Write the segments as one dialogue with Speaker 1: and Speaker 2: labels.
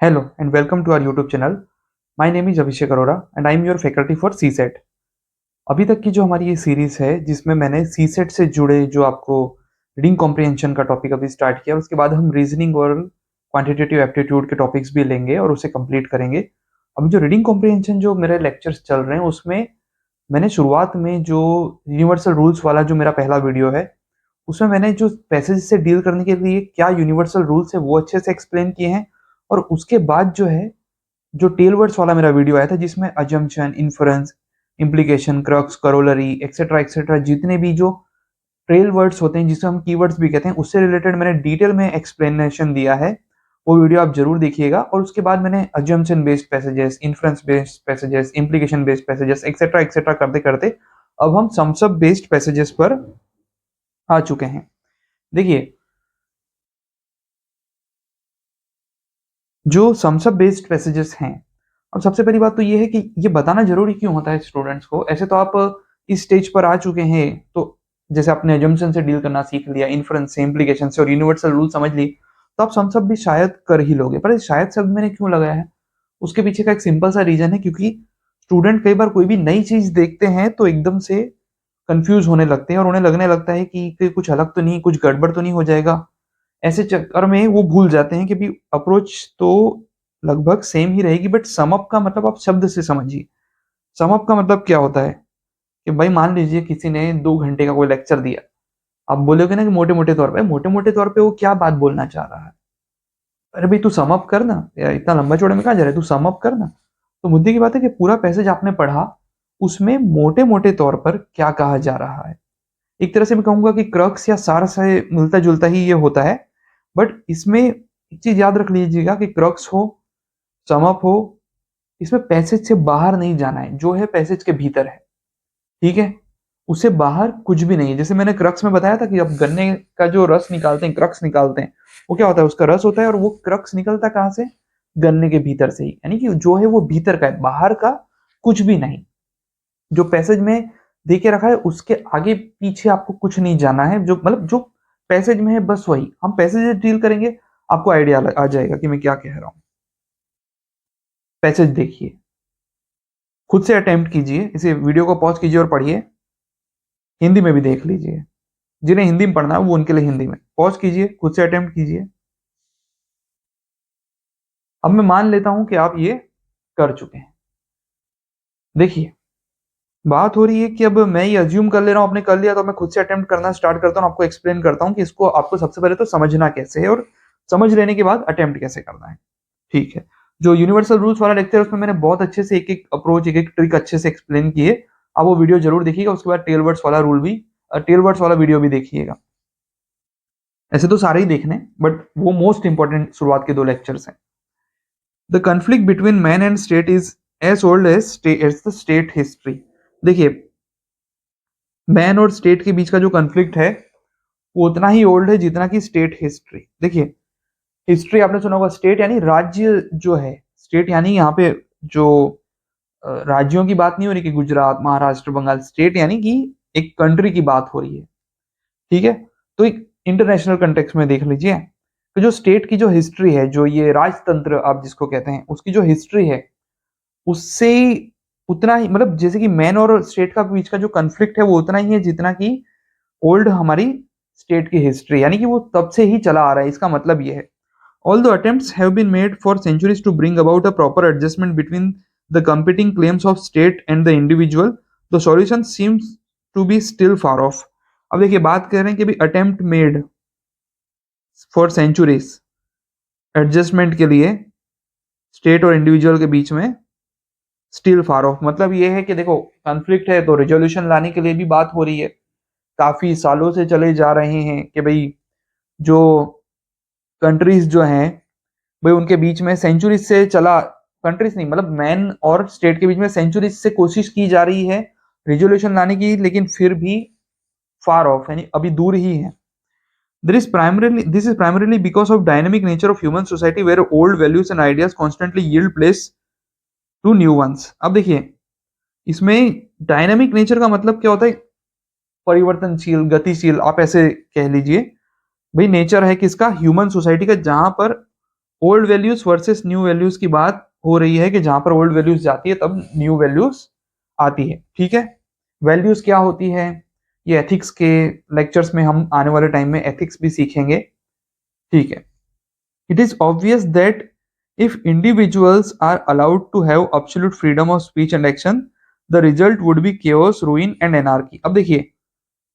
Speaker 1: Hello and welcome to our YouTube channel. My name is Abhishek Arora and I am your faculty for CSET. अभी तक की जो हमारी ये series है जिसमें मैंने सीसेट से जुड़े जो आपको रीडिंग कॉम्प्रिहेंशन का टॉपिक अभी स्टार्ट किया, उसके बाद हम रीजनिंग और क्वांटिटेटिव एप्टीट्यूड के टॉपिक्स भी लेंगे और उसे कंप्लीट करेंगे। अभी जो रीडिंग कॉम्प्रिहेंशन जो मेरे लेक्चर्स चल रहे हैं उसमें मैंने शुरुआत में जो यूनिवर्सल रूल्स वाला जो मेरा पहला वीडियो है उसमें मैंने जो पैसेज से डील करने के लिए क्या यूनिवर्सल रूल्स है वो अच्छे से एक्सप्लेन किए हैं। और उसके बाद जो है जो टेल वर्ड्स वाला मेरा वीडियो आया था जिसमें assumption, inference, implication, crux, corollary etcetera etcetera जितने भी जो ट्रेल वर्ड्स होते हैं जिसे हम कीवर्ड्स भी कहते हैं उससे रिलेटेड मैंने डिटेल में एक्सप्लेनेशन दिया है। वो वीडियो आप जरूर देखिएगा। और उसके बाद मैंने assumption based passages, inference based passages, implication based passages etcetera etcetera करते करते अब हम सम्सअप बेस्ड पैसेजेस पर आ चुके हैं। देखिए, जो सम्सअप बेस्ड पैसेजेस हैं, अब सबसे पहली बात तो ये है कि ये बताना जरूरी क्यों होता है स्टूडेंट्स को। ऐसे तो आप इस स्टेज पर आ चुके हैं, तो जैसे आपने अजम्पशन से डील करना सीख लिया, इन्फ्रेंस से, इम्प्लीकेशन से और यूनिवर्सल रूल समझ ली, तो आप सम्सअप भी शायद कर ही लोगे। पर शायद शब्द मैंने क्यों लगाया है, उसके पीछे का एक सिंपल सा रीजन है, क्योंकि स्टूडेंट कई बार कोई भी नई चीज देखते हैं तो एकदम से कंफ्यूज होने लगते हैं और उन्हें लगने लगता है कि कुछ अलग तो नहीं, कुछ गड़बड़ तो नहीं हो जाएगा। ऐसे चक्कर में वो भूल जाते हैं कि भी अप्रोच तो लगभग सेम ही रहेगी, बट सम अप का मतलब आप शब्द से समझिए। सम अप का मतलब क्या होता है कि भाई मान लीजिए किसी ने 2 घंटे का कोई लेक्चर दिया, आप बोलोगे ना कि मोटे मोटे तौर पे वो क्या बात बोलना चाह रहा है। अरे भाई तू सम अप कर ना यार, इतना लंबा चौड़े में कहाँ जा रहा है, तू सम अप कर ना। तो मुद्दे की बात है कि पूरा पैसेज आपने पढ़ा, उसमें मोटे मोटे तौर पर क्या कहा जा रहा है। एक तरह से मैं कहूंगा कि क्रक्स या सार से मिलता जुलता ही ये होता है। बट इसमें एक चीज याद रख लीजिएगा कि क्रक्स हो, सम अप हो, इसमें पैसेज से बाहर नहीं जाना है, जो है पैसेज के भीतर है। ठीक है, उससे बाहर कुछ भी नहीं है। जैसे मैंने क्रक्स में बताया था कि अब गन्ने का जो रस निकालते हैं, क्रक्स निकालते हैं, वो क्या होता है, उसका रस होता है और वो क्रक्स निकलता कहाँ से, गन्ने के भीतर से ही। यानी कि जो है वो भीतर का है, बाहर का कुछ भी नहीं। जो पैसेज में दे के रखा है उसके आगे पीछे आपको कुछ नहीं जाना है, जो मतलब जो पैसेज में है बस वही। हम पैसेज डील करेंगे, आपको आइडिया आ जाएगा कि मैं क्या कह रहा हूं। पैसेज देखिए, खुद से अटेम्प्ट कीजिए, इसे वीडियो को पॉज कीजिए और पढ़िए। हिंदी में भी देख लीजिए, जिन्हें हिंदी में पढ़ना है वो उनके लिए हिंदी में पॉज कीजिए, खुद से अटेम्प्ट कीजिए। अब मैं मान लेता हूं कि आप ये कर चुके हैं। देखिए, बात हो रही है कि अब मैं ये अज्यूम कर ले रहा हूं आपने कर लिया, तो मैं खुद से अटेम्प्ट करना स्टार्ट करता हूं, आपको एक्सप्लेन करता हूं कि इसको आपको सबसे पहले तो समझना कैसे है और समझ लेने के बाद अटेम्प्ट कैसे करना है। ठीक है, जो यूनिवर्सल रूल्स वाला लेक्चर है उसमें मैंने बहुत अच्छे से एक एक अप्रोच, एक एक ट्रिक अच्छे से एक्सप्लेन किए। आप वो वीडियो जरूर देखिएगा। उसके बाद टेलवर्ड्स वाला रूल भी, टेलवर्ड्स वाला वीडियो भी देखिएगा। ऐसे तो सारे ही देखने, बट वो मोस्ट इंपॉर्टेंट शुरुआत के 2 लेक्चर्स हैं। The conflict between man and state is as old as the state history. देखिए, मैन और स्टेट के बीच का जो कन्फ्लिक्ट है वो उतना ही ओल्ड है जितना कि स्टेट हिस्ट्री। देखिए, हिस्ट्री आपने सुना होगा, स्टेट यानी राज्य जो है, स्टेट यानी यहाँ पे जो राज्यों की बात नहीं हो रही कि गुजरात, महाराष्ट्र, बंगाल। स्टेट यानी कि एक कंट्री की बात हो रही है। ठीक है, तो एक इंटरनेशनल कंटेक्स्ट में देख लीजिए, तो जो स्टेट की जो हिस्ट्री है, जो ये राजतंत्र आप जिसको कहते हैं, उसकी जो हिस्ट्री है उससे उतना ही, मतलब जैसे कि मैन और स्टेट का बीच का जो कन्फ्लिक्ट है वो उतना ही है जितना कि ओल्ड हमारी स्टेट की हिस्ट्री, यानी कि वो तब से ही चला आ रहा है। इसका मतलब ये है, although attempts have been made for centuries to bring about a proper adjustment between the competing claims of state and the individual, the solution seems to be still far off. अब देखिए, बात कर रहे हैं कि भी attempt made for centuries adjustment के लिए स्टेट और इंडिविजुअल के बीच में, स्टिल फार ऑफ मतलब ये है कि देखो कॉन्फ्लिक्ट है तो रेजोल्यूशन लाने के लिए भी बात हो रही है। काफी सालों से चले जा रहे हैं कि भाई जो कंट्रीज जो हैं, भाई उनके बीच में सेंचुरीज से चला, कंट्रीज नहीं मतलब मैन और स्टेट के बीच में सेंचुरीज से कोशिश की जा रही है रेजोल्यूशन लाने की, लेकिन फिर भी फार ऑफ, यानी अभी दूर ही है। This is primarily because of dynamic nature of human society where old values and ideas constantly yield place to new ones. अब देखिए, इसमें डायनामिक नेचर का मतलब क्या होता है, परिवर्तनशील, गतिशील, आप ऐसे कह लीजिए। भाई नेचर है किसका, ह्यूमन सोसाइटी का, जहां पर old values versus new values की बात हो रही है कि जहां पर ओल्ड वैल्यूज जाती है तब न्यू वैल्यूज आती है। ठीक है, वैल्यूज क्या होती है ये एथिक्स के लेक्चर्स में हम आने वाले टाइम में एथिक्स भी सीखेंगे। ठीक है, it is obvious that if individuals are allowed to have absolute freedom of speech and action the result would be chaos, ruin and anarchy. अब देखिए,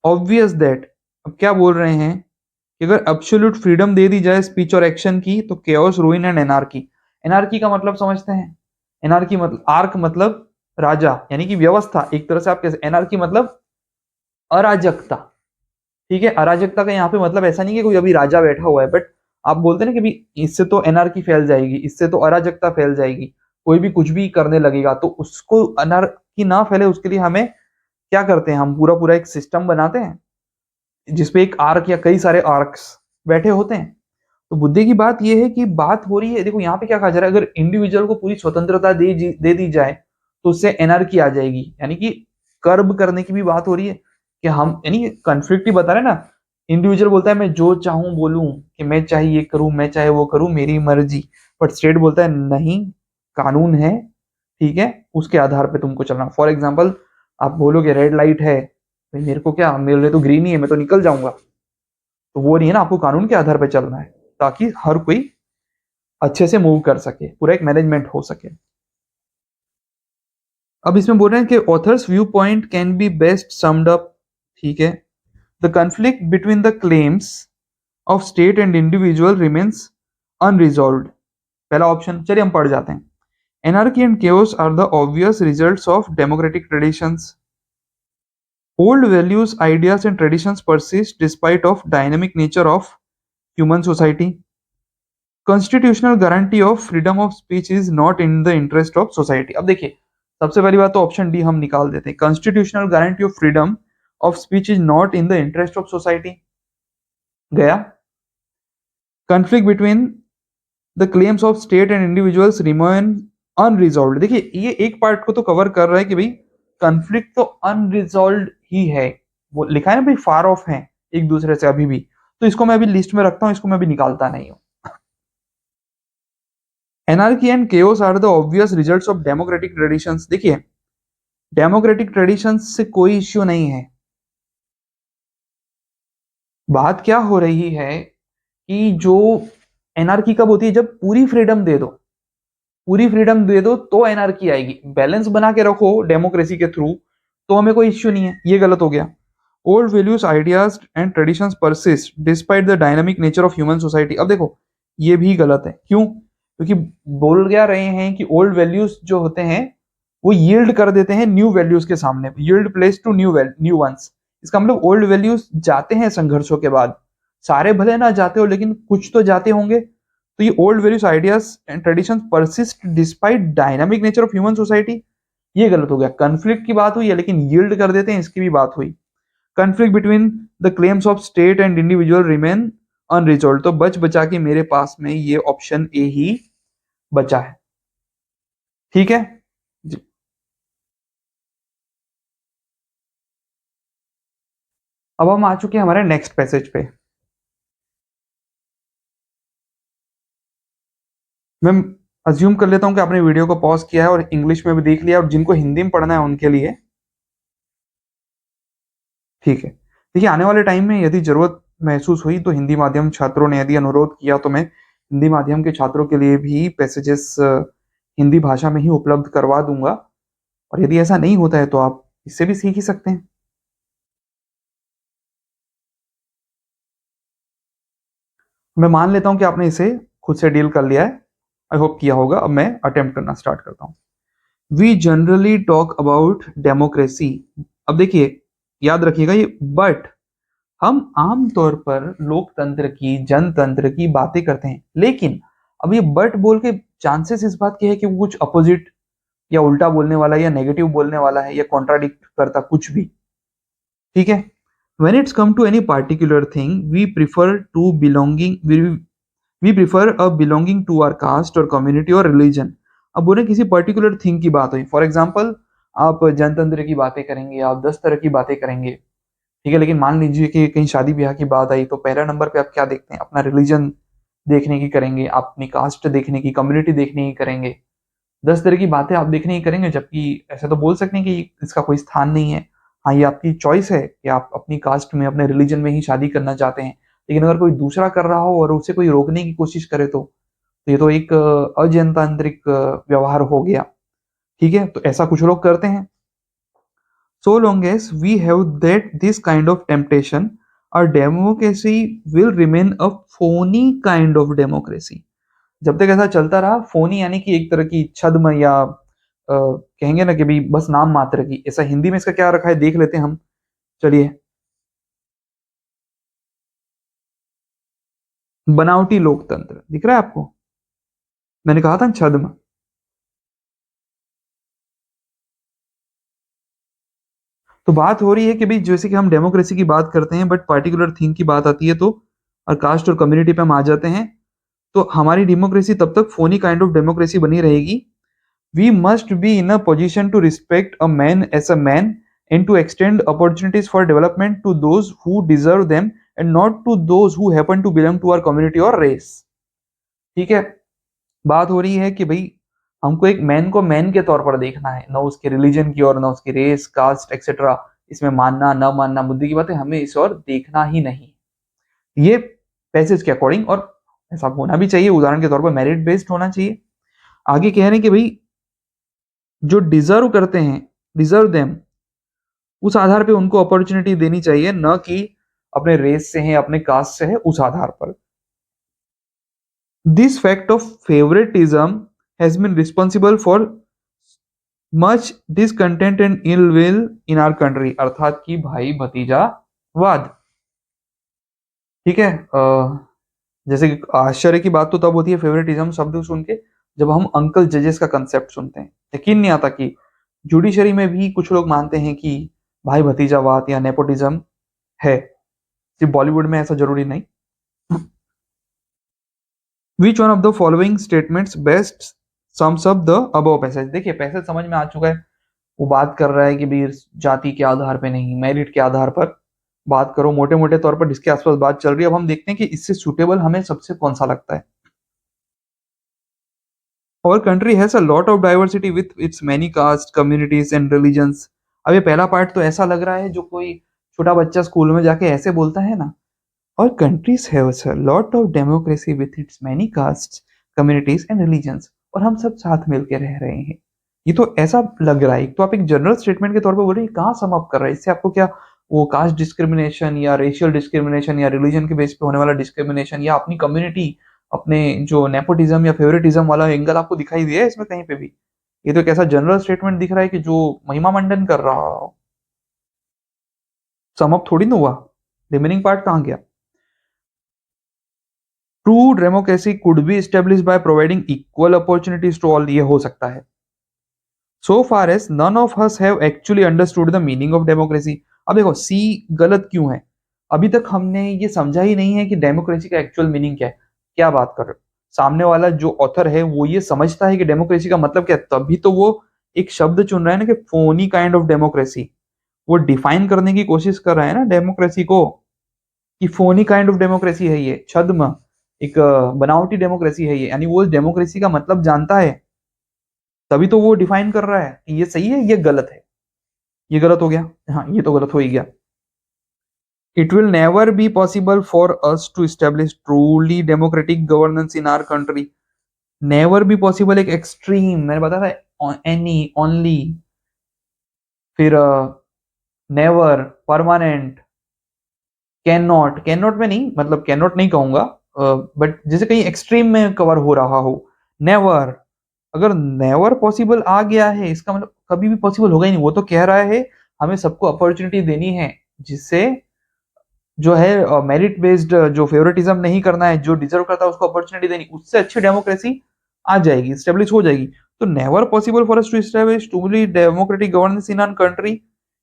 Speaker 1: ऑब्वियस दैट, अब क्या बोल रहे हैं कि अगर एब्सोल्यूट फ्रीडम दे दी जाए स्पीच और एक्शन की तो chaos, ruin and anarchy. Anarchy का मतलब समझते हैं, एनार्की मतलब आर्क मतलब राजा यानी कि व्यवस्था, एक तरह से आप कैसे, एनार्की मतलब अराजकता। ठीक है, अराजकता का यहाँ पे मतलब ऐसा नहीं कि कोई अभी राजा बैठा हुआ है, बट आप बोलते हैं ना कि भाई इससे तो एनार्की फैल जाएगी, इससे तो अराजकता फैल जाएगी, कोई भी कुछ भी करने लगेगा, तो उसको अनार्की ना फैले उसके लिए हमें क्या करते हैं, हम पूरा पूरा एक सिस्टम बनाते हैं जिसपे एक आर्क या कई सारे आर्क्स बैठे होते हैं। तो बुद्धि की बात यह है कि बात हो रही है, देखो यहाँ पे क्या कहा जा रहा है, अगर इंडिविजुअल को पूरी स्वतंत्रता दे दी जाए तो उससे एनर्की आ जाएगी, यानी कि कर्ब करने की भी बात हो रही है कि हम, यानी कन्फ्लिक्ट ही बता रहे ना। इंडिविजुअल बोलता है मैं जो चाहूं बोलूं, कि मैं चाहे ये करूं, मैं चाहे वो करूं, मेरी मर्जी। बट स्टेट बोलता है नहीं, कानून है, ठीक है, उसके आधार पे तुमको चलना। फॉर एग्जाम्पल, आप बोलोगे रेड लाइट है, भाई मेरे को क्या, मेरे लिए तो ग्रीन ही है, मैं तो निकल जाऊंगा, तो वो नहीं है ना, आपको कानून के आधार पर चलना है ताकि हर कोई अच्छे से मूव कर सके, पूरा एक मैनेजमेंट हो सके। अब इसमें बोल रहे हैं कि author's viewpoint can be best summed up. ठीक है, the conflict between the claims of state and individual remains unresolved. पहला ऑप्शन, चलिए हम पढ़ जाते हैं। Anarchy and chaos are the obvious results of democratic traditions. Old values, ideas, and traditions persist despite of dynamic nature of human society. Constitutional guarantee of freedom of speech is not in the interest of society. अब देखिए, सबसे पहली बात तो option D हम निकाल देते हैं, constitutional guarantee of freedom of speech is not in the interest of society. गया, conflict between the claims of state and individuals remain unresolved. देखिए, ये एक पार्ट को तो कवर कर रहा है कि भाई कॉन्फ्लिक्ट तो अनरिजॉल्व्ड ही है, वो लिखा है ना भाई, फार ऑफ है एक दूसरे से अभी भी, तो इसको मैं अभी लिस्ट में रखता हूं, इसको मैं अभी निकालता नहीं हूं। Anarchy and chaos are the obvious results of democratic traditions. देखिए, डेमोक्रेटिक ट्रेडिशंस से कोई इश्यू नहीं है, बात क्या हो रही है कि जो एनार्की कब होती है, जब पूरी फ्रीडम दे दो, पूरी फ्रीडम दे दो तो एनार्की आएगी। बैलेंस बना के रखो डेमोक्रेसी के थ्रू तो हमें कोई इश्यू नहीं है, ये गलत हो गया। Old values, ideas and traditions persist despite the dynamic nature of human society. अब देखो, ये भी गलत है, क्यों, क्योंकि बोल क्या रहे हैं कि ओल्ड वैल्यूज जो होते हैं वो यील्ड कर देते हैं न्यू वैल्यूज के सामने, yield place to new ones. इसका मतलब ओल्ड वैल्यूज जाते हैं संघर्षों के बाद, सारे भले ना जाते हो लेकिन कुछ तो जाते होंगे। तो ये old values, ideas and traditions persist despite dynamic nature of human society, ये गलत हो गया। कन्फ्लिक्ट की बात हुई है लेकिन यील्ड कर देते हैं, इसकी भी बात हुई। Conflict between the claims of state and individual remain unresolve, तो बच बचा के मेरे पास में ये ऑप्शन ए ही बचा है। ठीक है जी। अब हम आ चुके हैं हमारे नेक्स्ट पैसेज पे। मैं अज्यूम कर लेता हूं कि आपने वीडियो को पॉज किया है और इंग्लिश में भी देख लिया, और जिनको हिंदी में पढ़ना है उनके लिए ठीक है। देखिए, आने वाले टाइम में यदि जरूरत महसूस हुई तो हिंदी माध्यम छात्रों ने यदि अनुरोध किया तो मैं हिंदी माध्यम के छात्रों के लिए भी पैसेजेस हिंदी भाषा में ही उपलब्ध करवा दूंगा, और यदि ऐसा नहीं होता है तो आप इससे भी सीख ही सकते हैं। मैं मान लेता हूं कि आपने इसे खुद से डील कर लिया है, आई होप किया होगा। अब मैं अटेम्प्ट करना स्टार्ट करता हूं। We generally talk about democracy. अब देखिए, याद रखिएगा ये बट, हम आमतौर पर लोकतंत्र की, जनतंत्र की बातें करते हैं, लेकिन अब ये बट बोल के चांसेस इस बात के है कि वो कुछ अपोजिट या उल्टा बोलने वाला या नेगेटिव बोलने वाला है या कॉन्ट्राडिक्ट करता कुछ भी। ठीक है, when it's come to any particular thing we prefer to belonging we prefer a belonging to our caste or community or religion। अब बोले किसी पर्टिकुलर थिंग की बात हुई, फॉर एग्जाम्पल आप जनतंत्र की बातें करेंगे, आप 10 तरह की बातें करेंगे, ठीक है, लेकिन मान लीजिए कि कहीं शादी ब्याह की बात आई तो पहला नंबर पे आप क्या देखते हैं, अपना रिलीजन देखने की करेंगे, आप अपनी कास्ट देखने की, कम्युनिटी देखने की करेंगे, 10 तरह की बातें आप देखने की करेंगे, जबकि ऐसा तो बोल सकते हैं कि इसका कोई स्थान नहीं है। हाँ, ये आपकी चॉइस है कि आप अपनी कास्ट में, अपने रिलीजन में ही शादी करना चाहते हैं। लेकिन अगर कोई दूसरा कर रहा हो और उसे कोई रोकने की कोशिश करे तो ये तो एक अजनतांत्रिक व्यवहार हो गया। ठीक है? तो ऐसा कुछ लोग करते हैं। So long as we have that this kind of temptation, our democracy will remain a phony kind of democracy. जब तक ऐसा चलता रहा, फोनी यानी कि एक तरह की छद्म या कहेंगे ना कि भाई बस नाम मात्र की, ऐसा हिंदी में इसका क्या रखा है देख लेते हैं हम। चलिए, बनावटी लोकतंत्र दिख रहा है आपको? मैंने कहा था छद्म। तो बात हो रही है कि भाई जैसे कि हम डेमोक्रेसी की बात करते हैं, बट पार्टिकुलर थिंग की बात आती है तो और कास्ट और कम्युनिटी पे हम आ जाते हैं, तो हमारी डेमोक्रेसी तब तक फोनी काइंड ऑफ डेमोक्रेसी बनी रहेगी। We must be in a position to respect a man as a man and to extend opportunities for development to those who deserve them and not to those who happen to belong to our community or race. ठीक है? बात हो रही है कि भाई हमको एक मैन को मैन के तौर पर देखना है, ना उसके रिलीजन की और ना उसकी रेस, कास्ट एक्सेट्रा, इसमें मानना ना मानना मुद्दे की बात है, हमें इस और देखना ही नहीं। ये पैसेज के अकॉर्डिंग, और ऐसा होना भी चाहिए, उदाहरण के तौर पर मेरिट बेस्ड होना चाहिए। आगे कह रहे हैं कि भाई जो डिजर्व करते हैं, डिजर्व देम, उस आधार पे उनको अपॉर्चुनिटी देनी चाहिए, न कि अपने रेस से है, अपने कास्ट से है, उस आधार पर। This fact of favouritism has been responsible for much discontent and ill will in our country, अर्थात कि भाई भतीजावाद। ठीक है? जैसे कि आश्चर्य की बात तो तब होती है फेवरेटिज्म शब्द सुन के, जब हम अंकल जजेस का कंसेप्ट सुनते हैं। यकीन नहीं आता कि जुडिशरी में भी कुछ लोग मानते हैं कि भाई भतीजावाद या नेपोटिज्म है। सिर्फ बॉलीवुड में ऐसा जरूरी नहीं। Which one of the following statements best sums up the above passage? देखिए, पैसेज समझ में आ चुका है। वो बात कर रहा है कि भी जाति के आधार पे नहीं, मेरिट के आधार पर बात करो, मोटे मोटे तौर पर जिसके आसपास बात चल रही है। अब हम देखते हैं कि इससे सुटेबल हमें सबसे कौन सा लगता है। Our country has a lot of diversity with its many castes, communities and religions. अब ये पहला पार्ट तो ऐसा लग रहा है जो कोई छोटा बच्चा स्कूल में जाके ऐसे बोलता है ना। Our countries have a lot of democracy with its many castes, communities and religions. और हम सब साथ मिलके रह रहे हैं। ये तो ऐसा लग रहा है, तो आप एक जनरल स्टेटमेंट के तौर पे बोल रहे हैं, कहाँ सम अप कर रहा है? इससे आपको क्या वो कास्ट डिस्क्रिमिनेशन या रेशियल डिस्क्रिमिनेशन या रिलीजन के बेस पे होने वाला डिस्क्रिमिनेशन या अपनी कम्युनिटी, अपने जो नेपोटिज्म या फेवरेटिज्म वाला एंगल आपको दिखाई दिया है इसमें कहीं पे भी? ये तो एक ऐसा जनरल स्टेटमेंट दिख रहा है कि जो महिमा मंडन कर रहा हो। सम अप थोड़ी ना हुआ, रिमेनिंग पार्ट कहाँ गया? True democracy could be establish by providing equal opportunities to all, ये हो सकता है। So far as none of us have actually understood the meaning of democracy. अब देखो, सी गलत क्यों है? अभी तक हमने ये समझा ही नहीं है कि डेमोक्रेसी का एक्चुअल मीनिंग क्या है। क्या बात कर रहे हो? सामने वाला जो ऑथर है वो ये समझता है कि डेमोक्रेसी का मतलब क्या है, तभी तो वो एक शब्द चुन रहा है ना कि फोनी काइंड ऑफ डेमोक्रेसी। वो डिफाइन करने की कोशिश कर रहा है ना डेमोक्रेसी को, कि फोनी काइंड ऑफ डेमोक्रेसी है ये, छद्म, एक बनावटी डेमोक्रेसी है ये, यानी वो डेमोक्रेसी का मतलब जानता है, तभी तो वो डिफाइन कर रहा है कि ये सही है, ये गलत है। ये गलत हो गया। हाँ, ये तो गलत हो ही गया। It will never be possible for us to establish truly democratic governance in our country. Never be possible एक एक्सट्रीम, मैंने बताया था, एनी, ओनली, फिर never, permanent, can not, can not में नहीं, मतलब कैन नॉट नहीं कहूंगा, बट जैसे कहीं एक्सट्रीम में कवर हो रहा हो। नेवर, अगर नेवर पॉसिबल आ गया है इसका मतलब कभी भी पॉसिबल होगा ही नहीं। वो तो कह रहा है हमें सबको अपॉर्चुनिटी देनी है, जिससे जो है मेरिट बेस्ड, जो फेवरेटिज्म नहीं करना है, जो डिजर्व करता है उसको अपॉर्चुनिटी देनी, उससे अच्छी डेमोक्रेसी आ जाएगी, स्टेब्लिश हो जाएगी। तो never possible for us to establish truly democratic governance in our country,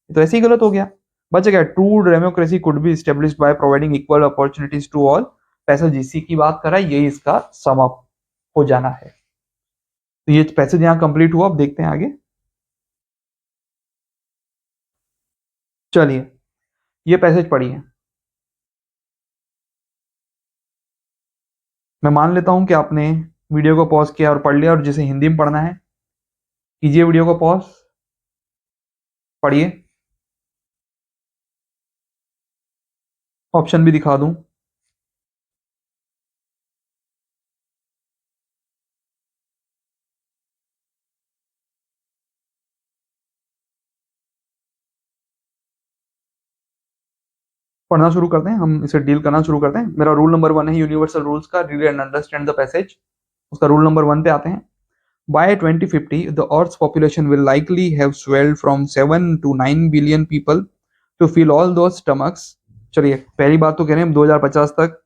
Speaker 1: तो ऐसे ही गलत हो गया। बच गया true democracy could be established by providing equal opportunities to all. Passage इसी की बात कर रहा है, यही इसका सम अप हो जाना है। तो ये पैसेज यहाँ कंप्लीट हुआ। अब देखते हैं आगे। चलिए, ये पैसेज पढ़िए। मैं मान लेता हूं कि आपने वीडियो को पॉज किया और पढ़ लिया, और जिसे हिंदी में पढ़ना है कीजिए वीडियो को पॉज, पढ़िए। ऑप्शन भी दिखा दूं? पढ़ना शुरू करते हैं, हम इसे डील करना शुरू करते हैं। मेरा रूल नंबर 1 है यूनिवर्सल रूल्स का, read and understand the passage. उसका रूल नंबर 1 पे आते हैं। By 2050, the Earth's population will likely have swelled from 7 to 9 billion people to fill all those stomachs. चलिए, पहली बात तो कह रहे हैं 2050 तक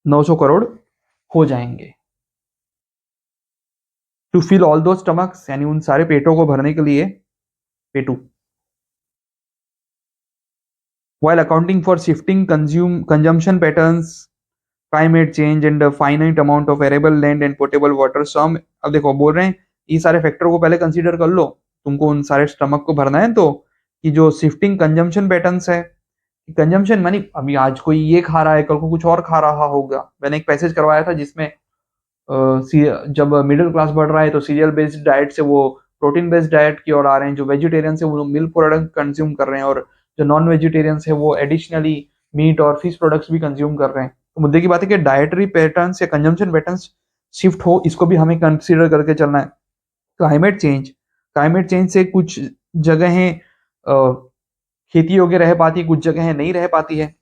Speaker 1: 900 करोड़ हो जाएंगे। टू फिल ऑल दो स्टमक्स यानी उन सारे पेटों को भरने के लिए, पेटू। while accounting for shifting consumption patterns, climate change and a finite amount of arable land and potable water, some। अब देखो बोल रहे हैं ये सारे फैक्टर को पहले कंसीडर कर लो, तुमको उन सारे स्टमक को भरना है तो, कि जो शिफ्टिंग कंजम्पशन पैटर्न्स है, कंजम्पशन मानी अभी आज कोई ये खा रहा है, कल को कुछ और खा रहा होगा। मैंने एक पैसेज करवाया था जिसमें जब मिडिल क्लास बढ़ रहा है तो सीरियल बेस्ड डाइट से वो प्रोटीन बेस्ड डाइट की ओर आ रहे हैं, जो वेजिटेरियन है वो मिल्क प्रोडक्ट कंज्यूम कर रहे हैं, और जो नॉन वेजिटेरियंस है वो एडिशनली मीट और फिश प्रोडक्ट्स भी कंज्यूम कर रहे हैं। तो मुद्दे की बात है कि डाइटरी पैटर्न्स या कंजम्पशन पैटर्न्स शिफ्ट हो, इसको भी हमें कंसिडर करके चलना है। क्लाइमेट चेंज से कुछ जगहें खेती योग्य रह पाती है, कुछ जगहें नहीं रह पाती है।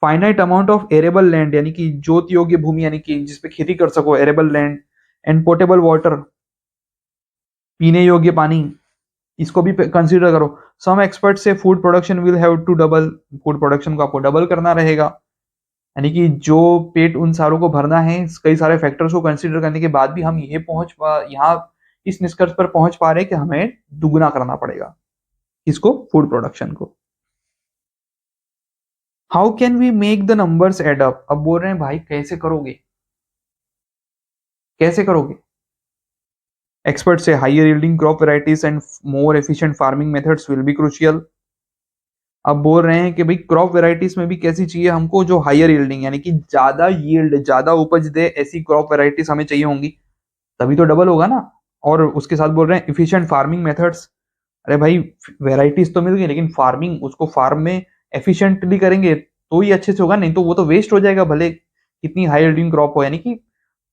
Speaker 1: Finite amount of arable land यानी कि जोत योग्य भूमि, यानी कि जिसपे खेती कर सको, arable land. And portable water, पीने योग्य पानी, इसको भी कंसीडर करो। Some expert say food production will have to double, food production को आपको डबल करना रहेगा। यानी कि जो पेट उन सारों को भरना है, कई सारे फैक्टर्स को कंसीडर करने के बाद भी हम ये यहाँ इस निष्कर्ष पर पहुंच पा रहे हैं कि हमें दुगना करना पड़ेगा इसको, फूड प्रोडक्शन को। How can we make the numbers add up? अब बोल रहे हैं भाई कैसे करोगे, कैसे करोगे? Expert say higher yielding crop varieties and more efficient farming methods will be crucial. अब बोल रहे हैं कि भाई क्रॉप वैरायटीज में भी कैसी चाहिए हमको, जो हायर यील्डिंग यानी कि ज्यादा यील्ड, ज्यादा उपज दे, ऐसी क्रॉप वैरायटीज हमें चाहिए होंगी, तभी तो डबल होगा ना। और उसके साथ बोल रहे हैं इफिशिएंट फार्मिंग मेथड्स। अरे भाई वेराइटीज तो मिल गई, लेकिन फार्मिंग, उसको फार्म में एफिशिएंटली करेंगे तो ही अच्छे से होगा, नहीं तो वो तो वेस्ट हो जाएगा भले कितनी हाई यील्डिंग क्रॉप हो। यानी कि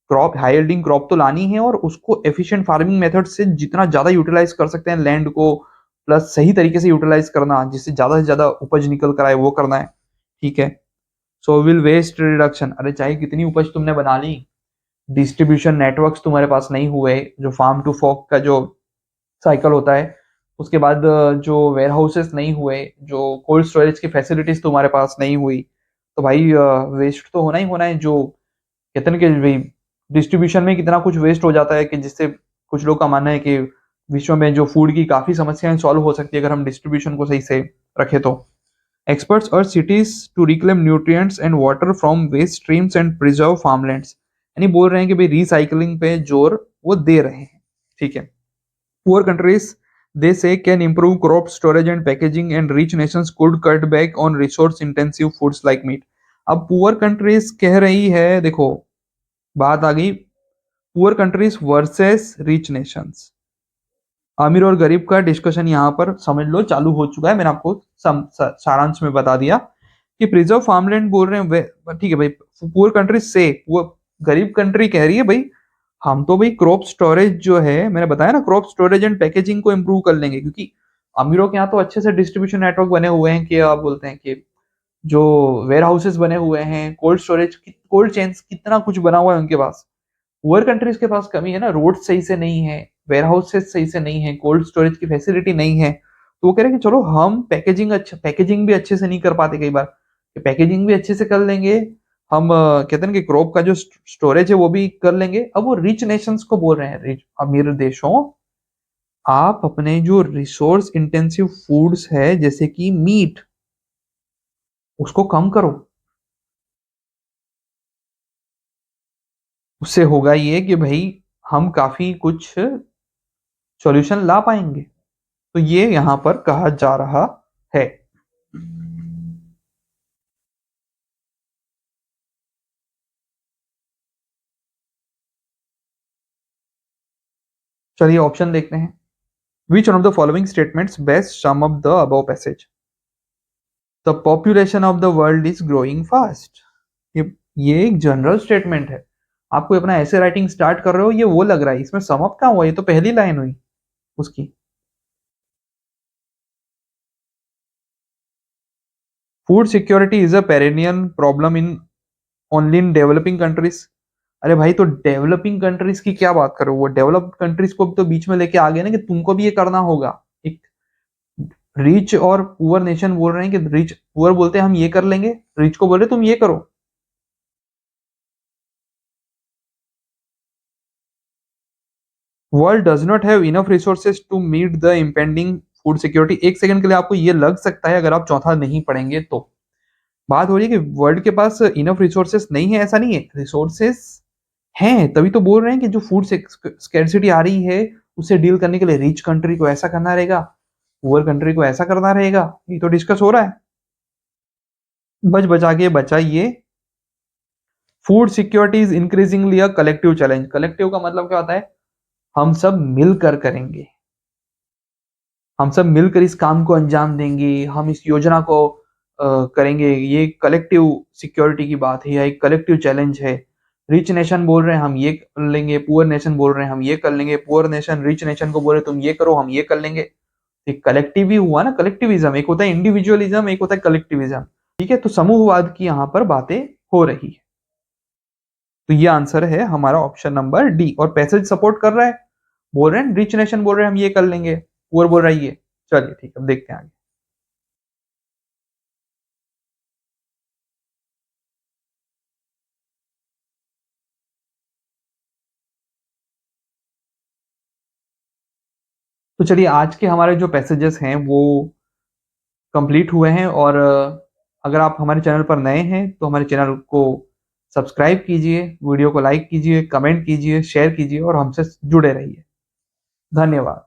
Speaker 1: क्रॉप, हाई यील्डिंग क्रॉप तो लानी है, और उसको एफिशिएंट फार्मिंग मेथड से जितना ज्यादा यूटिलाइज कर सकते हैं लैंड को, प्लस सही तरीके से यूटिलाइज करना जिससे ज्यादा से ज्यादा उपज निकल कर आए, वो करना है। ठीक है। सो विल वेस्ट रिडक्शन, अरे चाहे कितनी उपज तुमने बना ली, डिस्ट्रीब्यूशन नेटवर्क्स तुम्हारे पास नहीं हुए, जो फार्म टू फॉर्क का जो साइकिल होता है, उसके बाद जो वेयर हाउसेस नहीं हुए, जो कोल्ड स्टोरेज की फैसिलिटीज तुम्हारे पास नहीं हुई, तो भाई वेस्ट तो होना ही होना है। जो कहते हैं कि भाई डिस्ट्रीब्यूशन में कितना कुछ वेस्ट हो जाता है, कि जिससे कुछ लोग का मानना है कि विश्व में जो फूड की काफी समस्याएं सॉल्व हो सकती है अगर हम डिस्ट्रीब्यूशन को सही से रखें तो। Experts urge cities to reclaim nutrients and water from waste streams and preserve farmlands, यानी बोल रहे हैं कि भाई रिसाइकलिंग पे जोर वो दे रहे हैं। ठीक है। Poor countries they say can improve crop storage and packaging, and rich nations could cut back on resource intensive foods like meat। अब पुअर कंट्रीज कह रही है, देखो बात आ गई, poor countries versus rich Nations, अमीर और गरीब का डिस्कशन यहाँ पर समझ लो चालू हो चुका है। मैंने आपको सारांश में बता दिया कि प्रिजर्व फार्मलैंड बोल रहे हैं, ठीक है भाई। पुअर कंट्रीज से, वो गरीब कंट्री कह रही है भाई हम तो भाई क्रॉप स्टोरेज जो है, मैंने बताया ना, क्रॉप स्टोरेज एंड पैकेजिंग को इम्प्रूव कर लेंगे, क्योंकि अमीरों के यहाँ तो अच्छे से डिस्ट्रीब्यूशन नेटवर्क बने हुए हैं, कि आप बोलते हैं कि जो वेयर हाउसेस बने हुए हैं, कोल्ड स्टोरेज, कोल्ड चेन्स, कितना कुछ बना हुआ है उनके पास। पुअर कंट्रीज के पास कमी है ना, रोड सही से नहीं है, वेयर हाउसेस सही से नहीं है, कोल्ड स्टोरेज की फैसिलिटी नहीं है, तो वो कह रहे हैं कि चलो हम पैकेजिंग भी अच्छे से नहीं कर पाते कई बार, पैकेजिंग भी अच्छे से कर लेंगे हम। कहते हैं कि क्रॉप का जो स्टोरेज है वो भी कर लेंगे। अब वो रिच नेशंस को बोल रहे हैं, रिच अमीर देशों, आप अपने जो रिसोर्स इंटेंसिव फूड्स है जैसे कि मीट, उसको कम करो। उससे होगा ये कि भाई हम काफी कुछ सॉल्यूशन ला पाएंगे। तो ये यहां पर कहा जा रहा है। चलिए ऑप्शन देखते हैं। Which one of the following statements best sum up the above passage? The population of the world is growing fast. ये एक जनरल स्टेटमेंट है। आप कोई अपना ऐसे राइटिंग स्टार्ट कर रहे हो, ये वो लग रहा है, इसमें सम अप कहाँ हुआ? ये तो पहली लाइन हुई उसकी। Food security is a perennial problem in only in developing countries. अरे भाई, तो डेवलपिंग कंट्रीज की क्या बात करो, वो डेवलप्ड कंट्रीज को भी तो बीच में लेके आ गए ना कि तुमको भी ये करना होगा। एक रिच और पुअर नेशन बोल रहे हैं कि रिच पुअर बोलते हैं हम ये कर लेंगे, रिच को बोल रहे तुम ये करो। World does not have enough resources to meet the impending food security. एक सेकंड के लिए आपको ये लग सकता है अगर आप चौथा नहीं पढ़ेंगे तो। बात हो रही है कि वर्ल्ड के पास इनफ रिसोर्सेस नहीं है, ऐसा नहीं है, रिसोर्सेस हैं, तभी तो बोल रहे हैं कि जो फूड स्कैर्सिटी आ रही है उससे डील करने के लिए रिच कंट्री को ऐसा करना रहेगा, पुअर कंट्री को ऐसा करना रहेगा। ये तो डिस्कस हो रहा है। बच बचा के बचाइए। Food security is increasingly a collective challenge. Collective का मतलब क्या होता है? हम सब मिलकर करेंगे, हम सब मिलकर इस काम को अंजाम देंगे, हम इस योजना को करेंगे। ये कलेक्टिव सिक्योरिटी की बात है, यह एक कलेक्टिव चैलेंज है। रिच नेशन बोल रहे हैं हम ये कर लेंगे, पुअर नेशन बोल रहे हैं हम ये कर लेंगे, पुअर नेशन रिच नेशन को बोल रहे तुम ये करो हम ये कर लेंगे। एक कलेक्टिव ही हुआ ना, कलेक्टिविज्म। एक होता है इंडिविजुअलिज्म, एक होता है कलेक्टिविज्म। ठीक है, तो समूहवाद की यहाँ पर बातें हो रही है। तो ये आंसर है हमारा ऑप्शन नंबर डी। और पैसेज सपोर्ट कर रहा है, बोल रहे हैं रिच नेशन बोल रहे हैं हम ये कर लेंगे, पुअर बोल रहा है ये। चलिए ठीक है, अब देखते हैं आगे। तो चलिए आज के हमारे जो पैसेजेस हैं वो कंप्लीट हुए हैं। और अगर आप हमारे चैनल पर नए हैं तो हमारे चैनल को सब्सक्राइब कीजिए, वीडियो को लाइक कीजिए, कमेंट कीजिए, शेयर कीजिए और हमसे जुड़े रहिए। धन्यवाद।